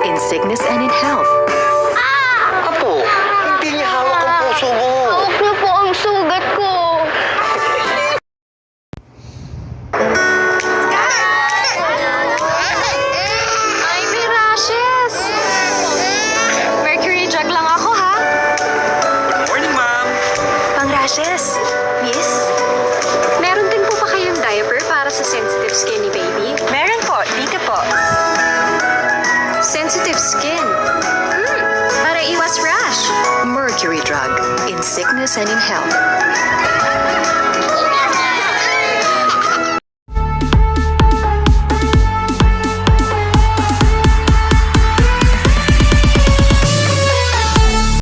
in sickness and in health. Apo, hindi niya hawak ang puso mo. Hawak niyo po ang sugat ko. Ay, may rashes. Mercury drug lang ako, ha? Morning, ma'am. Pang-rashes. Miss? Meron din po ba kayong diaper para sa sensitive skin ni baby? Meron po. Dito po. Sensitive skin. Para iwas rash. Mercury drug in sickness and in health.